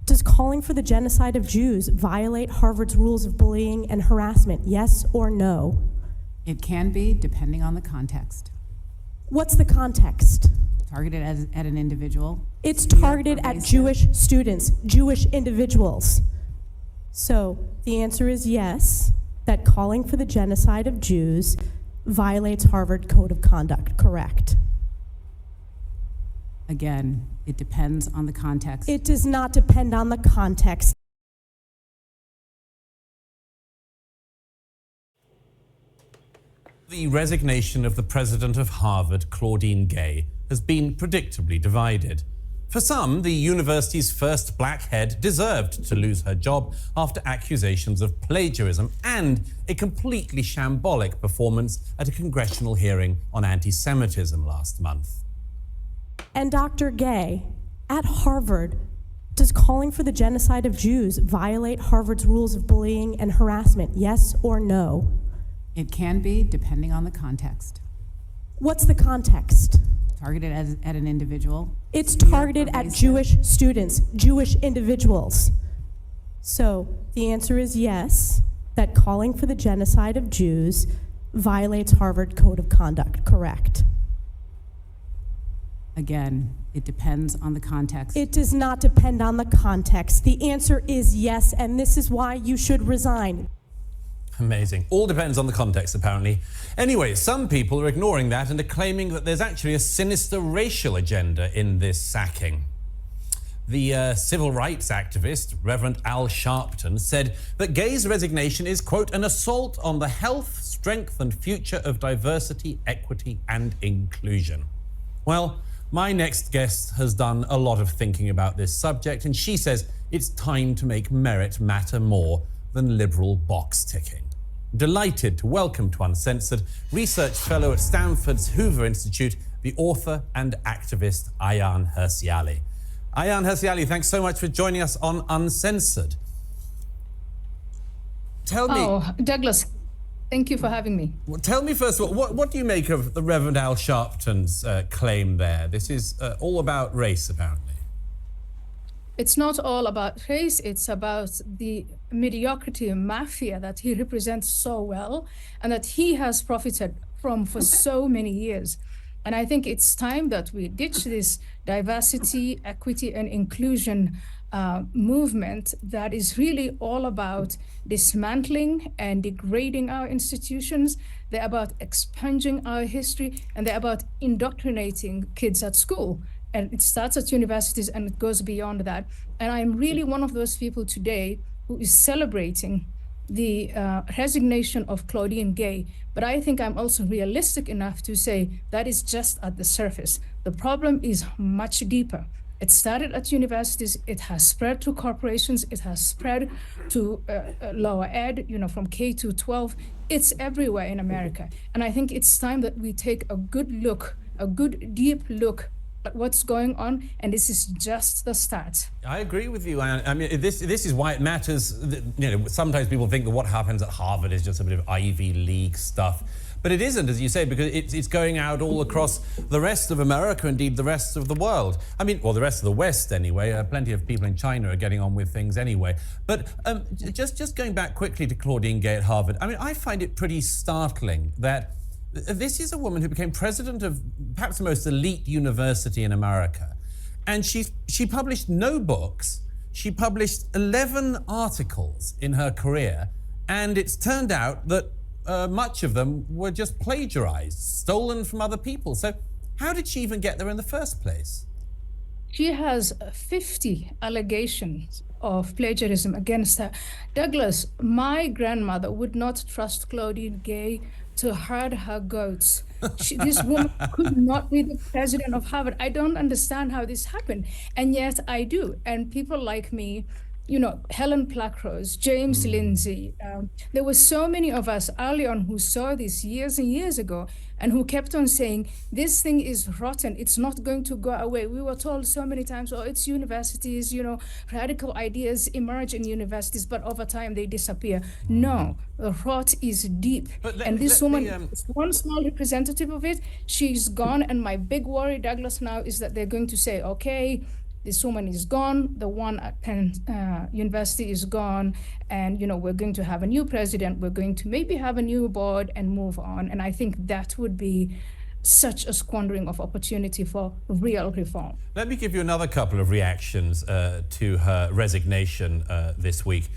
Does calling for the genocide of Jews violate Harvard's rules of bullying and harassment? Yes or no? It can be, depending on the context. What's the context? Targeted at an individual. It's targeted at Jewish students, Jewish individuals. So the answer is yes, that calling for the genocide of Jews violates Harvard Code of Conduct, correct? Again, it depends on the context. It does not depend on the context. The resignation of the president of Harvard, Claudine Gay, has been predictably divided. For some, the university's first black head deserved to lose her job after accusations of plagiarism and a completely shambolic performance at a congressional hearing on anti-Semitism last month. And Dr. Gay, at Harvard, does calling for the genocide of Jews violate Harvard's rules of bullying and harassment? Yes or no? It can be, depending on the context. What's the context? Targeted at an individual. It's targeted at Jewish students, Jewish individuals. So the answer is yes, that calling for the genocide of Jews violates Harvard Code of Conduct, correct? Again, it depends on the context. It does not depend on the context. The answer is yes, and this is why you should resign. Amazing. All depends on the context, apparently. Anyway, some people are ignoring that and are claiming that there's actually a sinister racial agenda in this sacking. The civil rights activist, Reverend Al Sharpton, said that Gay's resignation is, quote, an assault on the health, strength and future of diversity, equity and inclusion. Well, my next guest has done a lot of thinking about this subject, and she says it's time to make merit matter more than liberal box ticking. Delighted to welcome to Uncensored research fellow at Stanford's Hoover Institute, the author and activist Ayaan Hirsi. Ayaan Hirsi, thanks so much for joining us on Uncensored. Tell me... Oh, Douglas, thank you for having me. Well, tell me first of all, what do you make of the Reverend Al Sharpton's claim there? This is all about race, apparently. It's not all about race, it's about the mediocrity and mafia that he represents so well and that he has profited from for so many years. And I think it's time that we ditch this diversity, equity, and inclusion movement that is really all about dismantling and degrading our institutions. They're about expunging our history, and they're about indoctrinating kids at school. And it starts at universities and it goes beyond that. And I'm really one of those people today who is celebrating the resignation of Claudine Gay. But I think I'm also realistic enough to say that is just at the surface. The problem is much deeper. It started at universities, it has spread to corporations, it has spread to lower ed, from K to 12. It's everywhere in America. And I think it's time that we take a good look, a good deep look at what's going on, and this is just the start. I agree with you, Anne. I mean, this is why it matters. Sometimes people think that what happens at Harvard is just a bit of Ivy League stuff. But it isn't, as you say, because it's going out all across the rest of America, indeed the rest of the world. I mean, well, the rest of the West anyway. Plenty of people in China are getting on with things anyway. But just going back quickly to Claudine Gay at Harvard, I mean, I find it pretty startling that this is a woman who became president of perhaps the most elite university in America. And she published no books. She published 11 articles in her career. And it's turned out that much of them were just plagiarized, stolen from other people. So how did she even get there in the first place? She has 50 allegations of plagiarism against her. Douglas, my grandmother would not trust Claudine Gay to herd her goats. This woman could not be the president of Harvard. I don't understand how this happened, and yet I do. And people like me, Helen Pluckrose, James Lindsay, there were so many of us early on who saw this years and years ago and who kept on saying, this thing is rotten, it's not going to go away. We were told so many times, oh, it's universities, radical ideas emerge in universities, but over time they disappear. No, the rot is deep. And this woman is one small representative of it. She's gone, and my big worry, Douglas, now is that they're going to say, okay, this woman is gone, the one at Penn University is gone, and we're going to have a new president, we're going to maybe have a new board and move on. And I think that would be such a squandering of opportunity for real reform. Let me give you another couple of reactions to her resignation this week.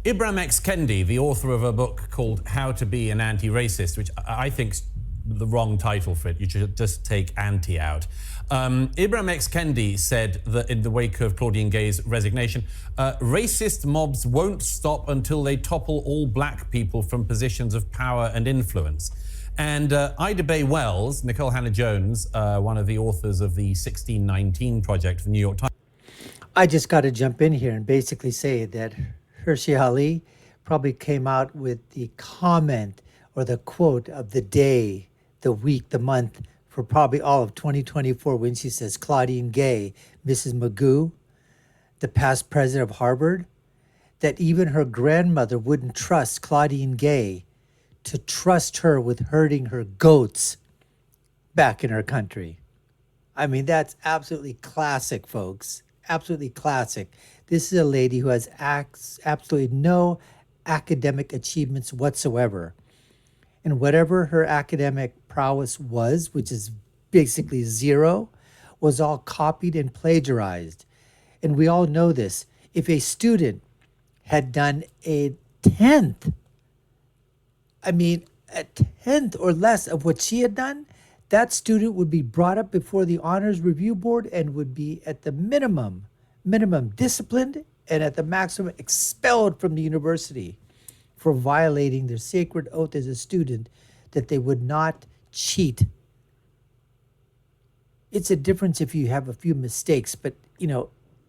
Ibram X. Kendi, the author of a book called How to Be an Anti-Racist, which I think's the wrong title for it. You should just take anti out. Ibram X. Kendi said that in the wake of Claudine Gay's resignation, racist mobs won't stop until they topple all black people from positions of power and influence. And Ida Bay Wells, Nicole Hannah-Jones, one of the authors of the 1619 Project for the New York Times. I just got to jump in here and basically say that Hirsi Ali probably came out with the comment or the quote of the day, the week, the month for probably all of 2024 when she says Claudine Gay, Mrs. Magoo, the past president of Harvard, that even her grandmother wouldn't trust Claudine Gay to trust her with herding her goats back in her country. I mean, that's absolutely classic, folks. Absolutely classic. This is a lady who has absolutely no academic achievements whatsoever. And whatever her academic prowess was, which is basically zero, was all copied and plagiarized. And we all know this. If a student had done a tenth or less of what she had done, that student would be brought up before the honors review board and would be at the minimum disciplined and at the maximum expelled from the university for violating their sacred oath as a student that they would not cheat. It's a difference if you have a few mistakes, but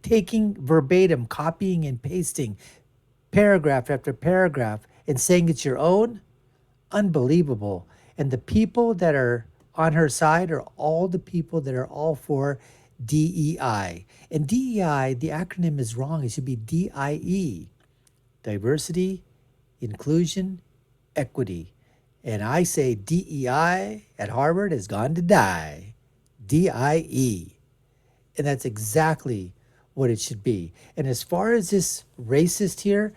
taking verbatim, copying and pasting paragraph after paragraph and saying it's your own, unbelievable. And the people that are on her side are all the people that are all for DEI. And DEI, the acronym is wrong. It should be DIE, diversity, inclusion, equity. And I say DEI at Harvard has gone to die. DIE. And that's exactly what it should be. And as far as this racist here,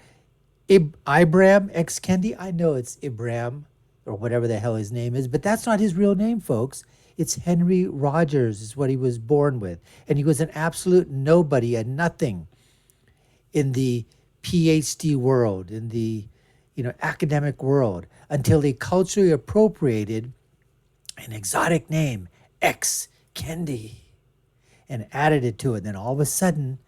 Ibram X. Kendi, I know it's Ibram or whatever the hell his name is, but that's not his real name, folks. It's Henry Rogers is what he was born with. And he was an absolute nobody and nothing in the PhD world, in the academic world, until he culturally appropriated an exotic name, X. Kendi, and added it to it. And then all of a sudden,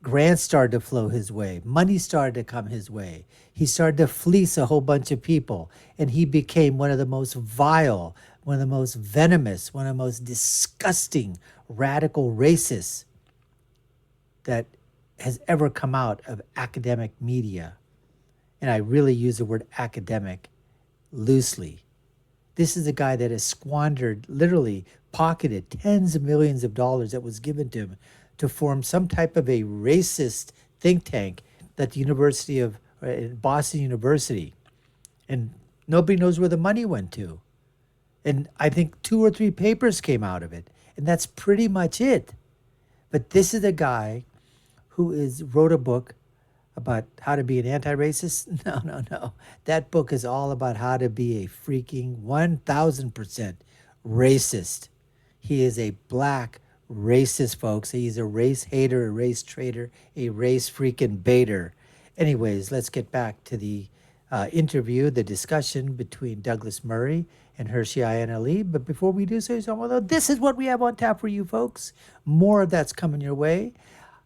grants started to flow his way. Money started to come his way. He started to fleece a whole bunch of people. And he became one of the most vile, one of the most venomous, one of the most disgusting radical racists that has ever come out of academic media. And I really use the word academic loosely. This is a guy that has squandered, literally pocketed tens of millions of dollars that was given to him to form some type of a racist think tank at the Boston University. And nobody knows where the money went to. And I think 2 or 3 papers came out of it. And that's pretty much it. But this is a guy who wrote a book about how to be an anti-racist. No. That book is all about how to be a freaking 1,000% racist. He is a black racist, folks. He's a race hater, a race traitor, a race freaking baiter. Anyways, let's get back to the interview, the discussion between Douglas Murray and Hirsi Ali. But before we do so, this is what we have on tap for you, folks. More of that's coming your way.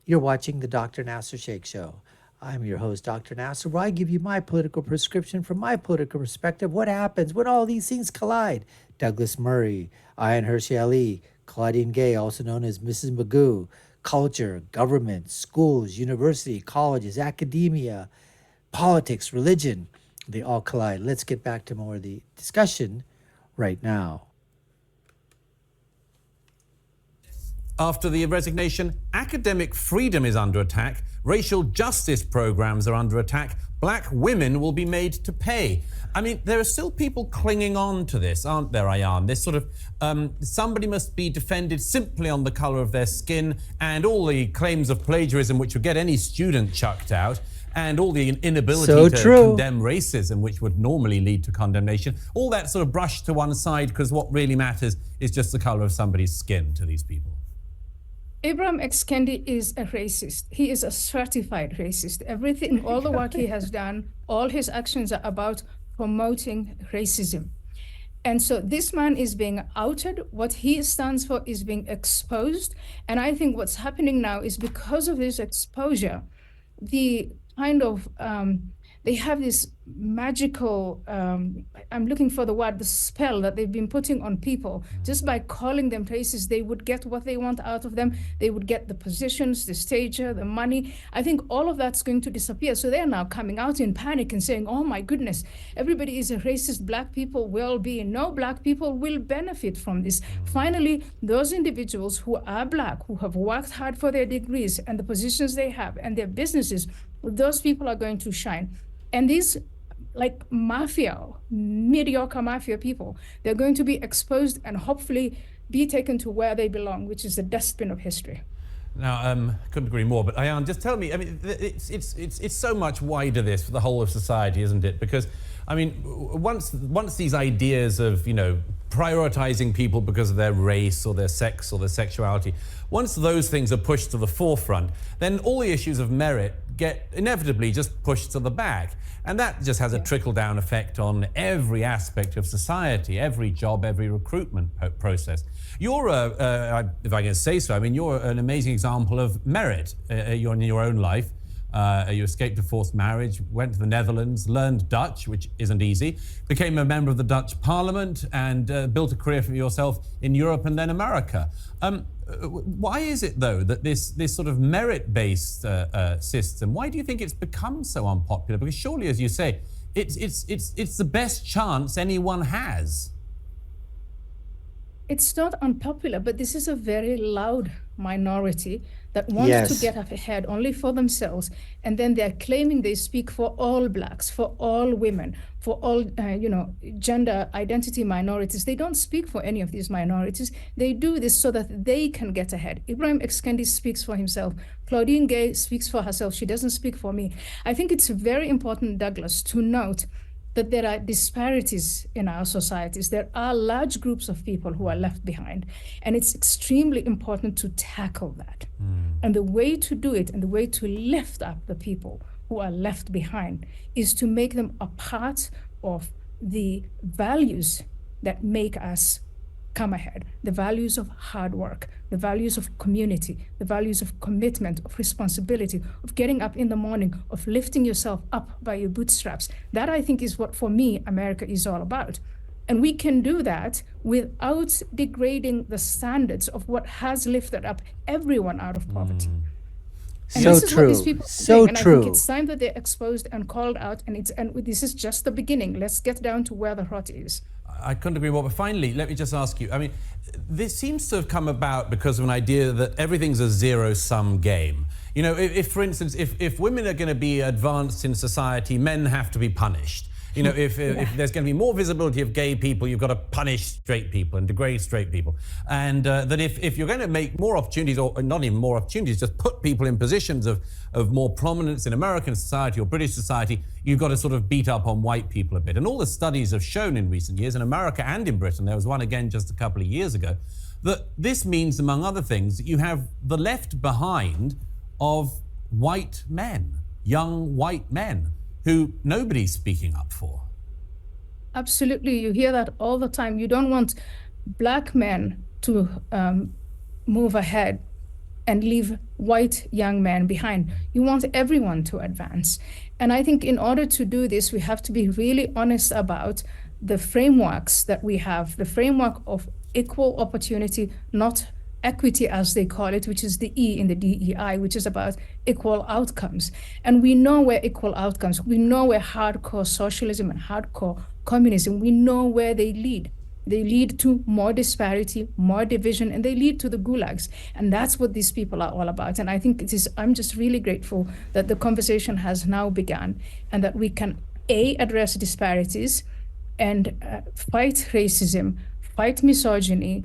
You're watching the Dr. Nasir Shaikh Show. I'm your host, Dr. Nasir, where I give you my political prescription from my political perspective. What happens when all these things collide? Douglas Murray, Ayaan Hirsi Ali, Claudine Gay, also known as Mrs. Magoo, culture, government, schools, university, colleges, academia, politics, religion, they all collide. Let's get back to more of the discussion right now. After the resignation, academic freedom is under attack, racial justice programs are under attack, black women will be made to pay. I mean, there are still people clinging on to this, aren't there, Ayaan? This sort of, somebody must be defended simply on the colour of their skin, and all the claims of plagiarism which would get any student chucked out, and all the inability to condemn racism, which would normally lead to condemnation, all that sort of brushed to one side, because what really matters is just the colour of somebody's skin to these people. Ibram X. Kendi is a racist. He is a certified racist. Everything, all the work he has done, all his actions are about promoting racism. And so this man is being outed. What he stands for is being exposed. And I think what's happening now is because of this exposure, the kind of, they have this magical, I'm looking for the word, the spell that they've been putting on people. Just by calling them racist, they would get what they want out of them. They would get the positions, the stature, the money. I think all of that's going to disappear. So they're now coming out in panic and saying, oh my goodness, everybody is a racist, black people will be. No, black people will benefit from this. Finally, those individuals who are black, who have worked hard for their degrees and the positions they have and their businesses, those people are going to shine. And these like mafia, mediocre mafia people, they're going to be exposed and hopefully be taken to where they belong, which is the dustbin of history. Now, couldn't agree more. But Ayaan, just tell me, I mean, it's so much wider, this, for the whole of society, isn't it? Because, I mean, once these ideas of, you know, prioritizing people because of their race or their sex or their sexuality, once those things are pushed to the forefront, then all the issues of merit get inevitably just pushed to the back. And that just has a trickle-down effect on every aspect of society, every job, every recruitment process. You're, if I can say so, I mean, you're an amazing example of merit. You're in your own life. You escaped a forced marriage, went to the Netherlands, learned Dutch, which isn't easy, became a member of the Dutch Parliament, and built a career for yourself in Europe and then America. Why is it, though, that this sort of merit-based system, why do you think it's become so unpopular? Because surely, as you say, it's the best chance anyone has. It's not unpopular, but this is a very loud minority that wants to get ahead only for themselves, and then they're claiming they speak for all blacks, for all women, for all gender identity minorities. They don't speak for any of these minorities. They do this so that they can get ahead. Ibram X. Kendi speaks for himself. Claudine Gay speaks for herself. She doesn't speak for me. I think it's very important, Douglas, to note that there are disparities in our societies. There are large groups of people who are left behind. And it's extremely important to tackle that. And the way to do it and the way to lift up the people who are left behind is to make them a part of the values that make us come ahead, the values of hard work, the values of community, the values of commitment, of responsibility, of getting up in the morning, of lifting yourself up by your bootstraps. That, I think, is what, for me, America is all about. And we can do that without degrading the standards of what has lifted up everyone out of poverty. And So this is true. what these people are So doing. And I true. think it's time that they're exposed and called out. And this is just the beginning. Let's get down to where the rot is. I couldn't agree more. But finally, let me just ask you, I mean, this seems to have come about because of an idea that everything's a zero-sum game. You know, if for instance, if women are going to be advanced in society, men have to be punished. You know, if there's going to be more visibility of gay people, you've got to punish straight people and degrade straight people. And that if you're going to make more opportunities, or not even more opportunities, just put people in positions of more prominence in American society or British society, you've got to sort of beat up on white people a bit. And all the studies have shown in recent years, in America and in Britain, there was one again just a couple of years ago, that this means, among other things, that you have the left behind of white men, young white men, who nobody's speaking up for. Absolutely. You hear that all the time. You don't want black men to move ahead and leave white young men behind. You want everyone to advance. And I think in order to do this, we have to be really honest about the frameworks that we have, the framework of equal opportunity, not equity as they call it, which is the E in the DEI, which is about equal outcomes. And we know where equal outcomes, we know where hardcore socialism and hardcore communism, we know where they lead. They lead to more disparity, more division, and they lead to the gulags. And that's what these people are all about. And I think I'm just really grateful that the conversation has now begun and that we can, A, address disparities and fight racism, fight misogyny,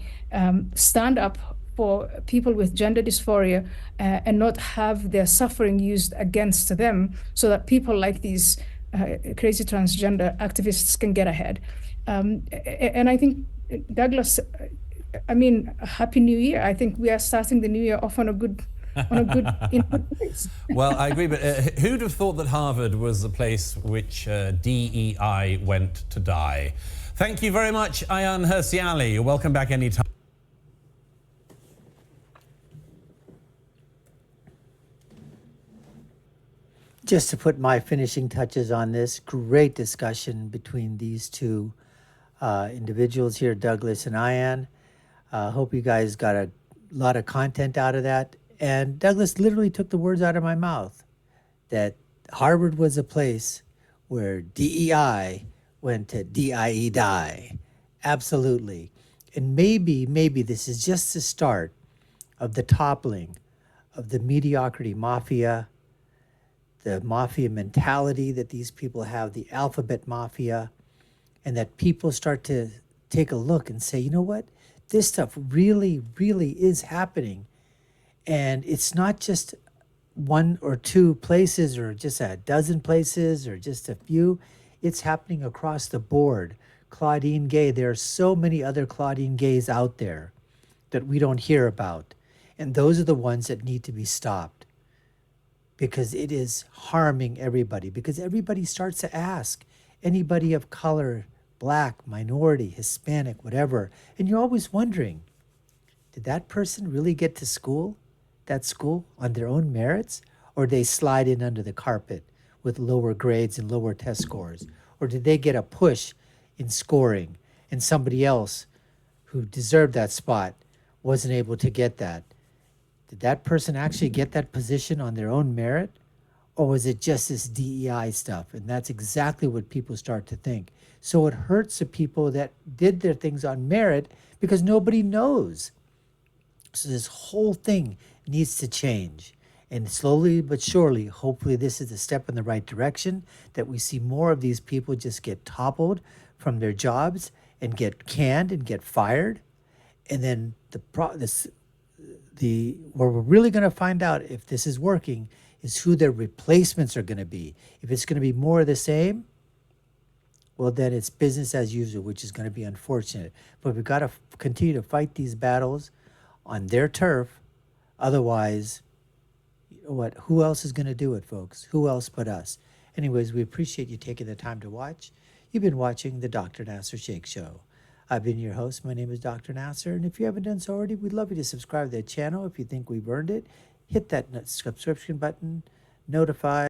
stand up for people with gender dysphoria and not have their suffering used against them so that people like these crazy transgender activists can get ahead. And I think, Douglas, I mean, Happy New Year. I think we are starting the new year off on a good place. Well, I agree, but who'd have thought that Harvard was the place which DEI went to die? Thank you very much, Ayaan Hirsi Ali. You're welcome back anytime. Just to put my finishing touches on this, great discussion between these two individuals here, Douglas and Ayaan. Hope you guys got a lot of content out of that. And Douglas literally took the words out of my mouth that Harvard was a place where DEI went to DIE die. Absolutely. And maybe this is just the start of the toppling of the mediocrity mafia, the mafia mentality that these people have, the alphabet mafia, and that people start to take a look and say, you know what? This stuff really, really is happening. And it's not just one or two places or just a dozen places or just a few. It's happening across the board. Claudine Gay, there are so many other Claudine Gays out there that we don't hear about. And those are the ones that need to be stopped because it is harming everybody. Because everybody starts to ask, anybody of color, black, minority, Hispanic, whatever. And you're always wondering, did that person really get to school, that school, on their own merits? Or they slide in under the carpet with lower grades and lower test scores? Or did they get a push in scoring and somebody else who deserved that spot wasn't able to get that? Did that person actually get that position on their own merit? Or was it just this DEI stuff? And that's exactly what people start to think. So it hurts the people that did their things on merit because nobody knows. So this whole thing needs to change. And slowly but surely, hopefully this is a step in the right direction, that we see more of these people just get toppled from their jobs and get canned and get fired. And then where we're really going to find out if this is working is who their replacements are going to be. If it's going to be more of the same, well, then it's business as usual, which is going to be unfortunate. But we've got to continue to fight these battles on their turf. Otherwise, who else is going to do it, folks? Who else but us? Anyways, we appreciate you taking the time to watch. You've been watching the Dr. Nasir Shaikh Show. I've been your host. My name is Dr. Nasir. And if you haven't done so already, we'd love you to subscribe to the channel. If you think we've earned it, hit that subscription button, notify.